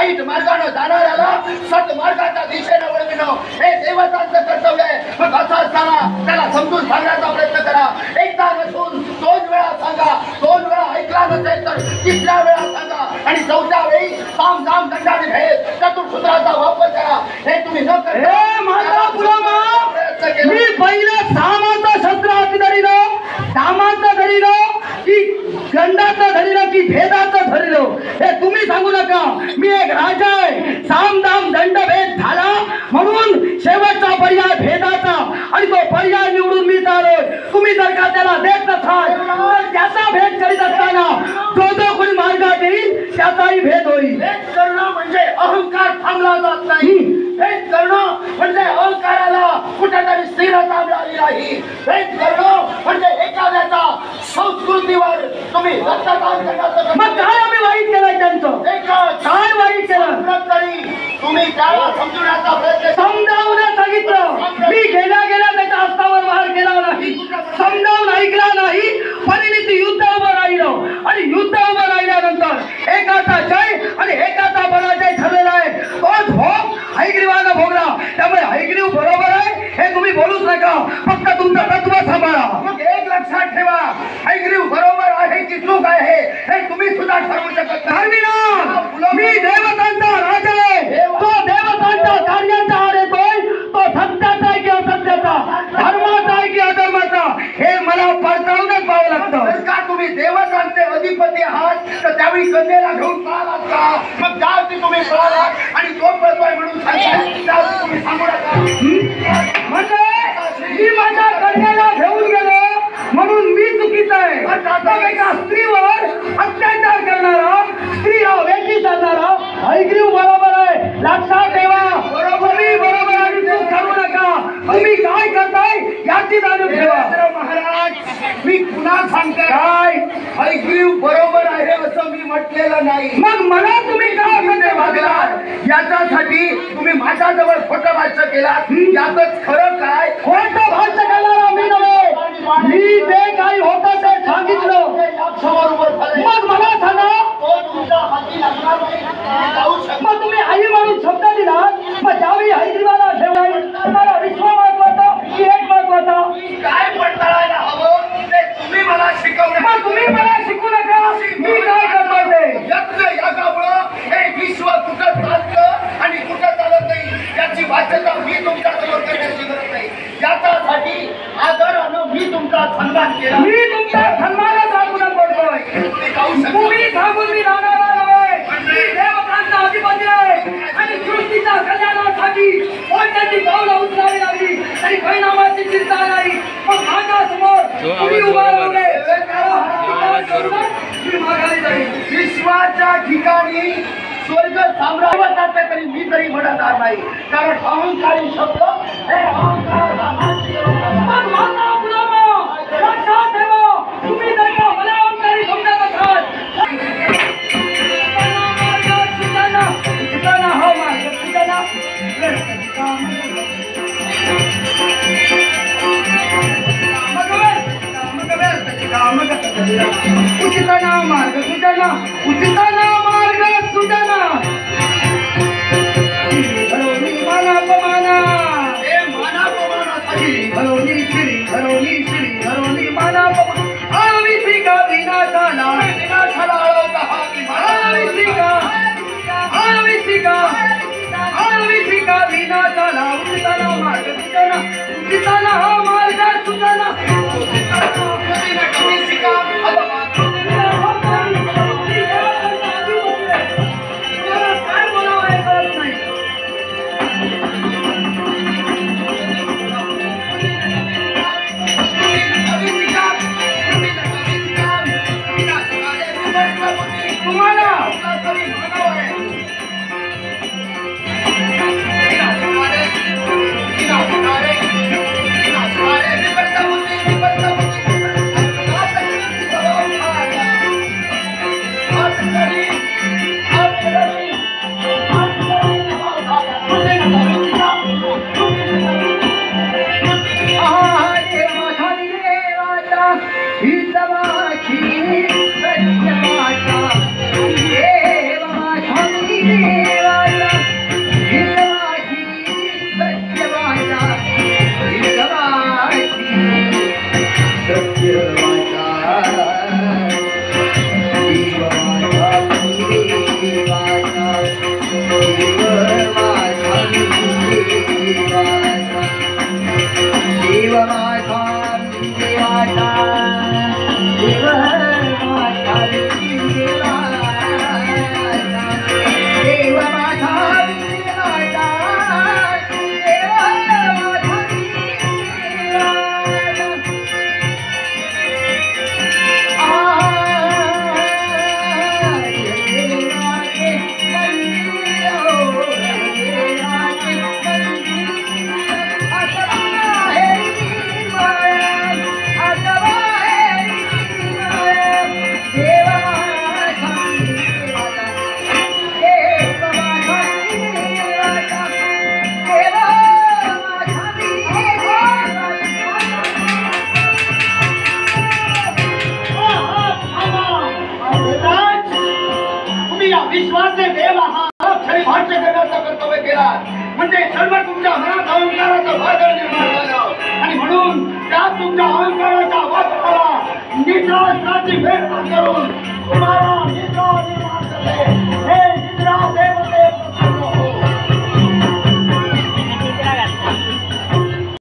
वाईट मार्गाने जाणाऱ्याला सत्मार्गाच्या दिशेने वळविणं हे देवतांचं कर्तव्य आहे. मग असं असताना त्याला समजून सांगण्याचा प्रयत्न करा. एकदा नसून 2 वेळा सांगा. 2 वेळा ऐकला नसेल तर 3ऱ्या वेळा सांगा आणि 4थ्या वेळी साम दाम दंडाने भेद चतुर्सूत्राचा वापर करा. हे तुम्ही न करता मी पहिले सामाचं शस्त्र हाती धरिलं, दामाचं धरिलं की गंडाचं धरिलं की भेदाचं धरिलं हे तुम्ही सांगू नका. मी एक राजा आहे. साम दाम दंड भेद झाला म्हणून शेवटचा पर्याय भेदाचा आणि तो पर्याय निवडून मी चाललोय. तुम्ही जर का त्याला देत नसाल तर त्याचा भेद करीत असताना जो कोणी मार्गात येईल त्याचाही भेद होईल. भेद करणं म्हणजे अहंकार थांबला जात नाही. भेद करणं म्हणजे अहंकाराला कुठेतरी स्थिरता मिळाली नाही. भेद करणं म्हणजे एखाद्याच्या संस्कृतीवर तुम्ही रक्तदान करण्याचं. मग काय आम्ही वाईट केलंय त्यांचं? काय वाईट केलं? तुम्ही त्याला समजवण्याचा प्रयत्न समजावून सांगितलं. मी गेल्या त्याच्या हस्तावर वार केला नाही, समजावून ऐकला नाही. परिणिती युद्ध उभं राहिलं आणि युद्ध उभं राहिल्यानंतर एकाचा जय आणि एकाचा पराजय ठरलेला आहे. तोच भोग हयग्रीवानं भोगला. त्यामुळे हयग्रीव बरोबर आहे हे तुम्ही बोलूच नका. फक्त तुमचं तत्व सांभाळा. मग एक लक्षात ठेवा, हयग्रीव बरोबर आहे की चूक आहे हे तुम्ही सुद्धा ठरवू शकत नाही. मी देवतांचा राजा आहे. तो देवतांच्या कार्याचा आड येतोय. तो सत्याचा आहे की असत्याचा, धर्माचा आहे की अधर्माचा हे मला पडताळूनच पाहावं लागतं. जर का तुम्ही देवतांचे अधिपती आहात तर त्यावेळी कन्येला घेऊन पळालात का? मग त्यावरती तुम्ही पळालात आणि तो पळतोय म्हणून सांगताय तुम्ही सांगू नका. म्हणजे मी माझ्या कन्येला घेऊन गेलो म्हणून मी चुकीचा आहे. एका स्त्रीवर अत्याचार करणारा, स्त्री हा वेठी चालणारा हयग्रीव बरोबर आहे. लक्षात ठेवा. तुम्ही बरोबर आणि चूक करू नका. तुम्ही काय करताय याची जाणीव ठेवा. महाराज मी पुन्हा सांगते, काय हयग्रीव बरोबर आहे असं मी म्हटलेलं नाही. मग मला तुम्ही काय म्हणते वागलात याच्यासाठी तुम्ही माझ्याजवळ खोटं भाष्य केलात. यातच खरं काय? खोटं भाष्य करणारा मी नव्हे. मी जे काही होतं ते सांगितलं. मग मला सांगा, मग तुम्ही आई म्हणून शब्द दिला. मग ज्यावेळी हयग्रीवाला ठेवलाय तुम्हाला विश्व महत्वाचा की एक महत्वाचा? काय पडताळायला हवं ते तुम्ही मला शिकवलं. मग तुम्ही मला शिकू नका. मी काय करतोय ते. यज्ञ यागामुळं हे विश्व कुठं चालतं आणि कुठं चालत नाही याची बाध्यता मी तुमच्यासमोर करण्याची गरज नाही. याच्यासाठी आदरानं मी तुमचा सन्मान केला. मी तुमचा सन्मानच राखूनच बोलतोय. तुम्ही सांगून मी राहणारा नव्हे. मी देवतांचा अधिपती आहे आणि सृष्टीच्या कल्याणासाठी कोणत्याची पावलं उचलावी लागली तरी परिणामाची चिंता नाही. मग माझ्या समोर तुम्ही उभा राहिले मी माघारी जाईल. विश्वाच्या ठिकाणी स्वर्ग साम्राज्य तरी मी तरी म्हणणार नाही. कारण अहंकारी शब्द हे अहंकाराचा नाश लक्षात ठेवा. तुम्ही जर का मला अहंकारी समजत असाल उचितना मार्ग सुजना, उचितना मार्ग सुजना. हरवली मानापमाना, हे मानापमानासाठी हरवली श्री, हरवली श्री, हरवली मानापमाना. हरविसी का विनाशाला, विनाशाला अडवता हा हरविसी का, हरविसी का, हरविसी का विनाशाला. उचितना मार्ग सुजना, उचितना हा मार्ग सुजना. विश्वाचे देव हा क्षणी भाष्य करण्याचं कर्तव्य केला म्हणजे सर्व तुमच्या मनात अहंकाराचं वादळ निर्माण झालं आणि म्हणून त्या तुमच्या अहंकाराच्या वादळाला निद्राची भेट करून तुम्हाला निद्रा निर्माण करते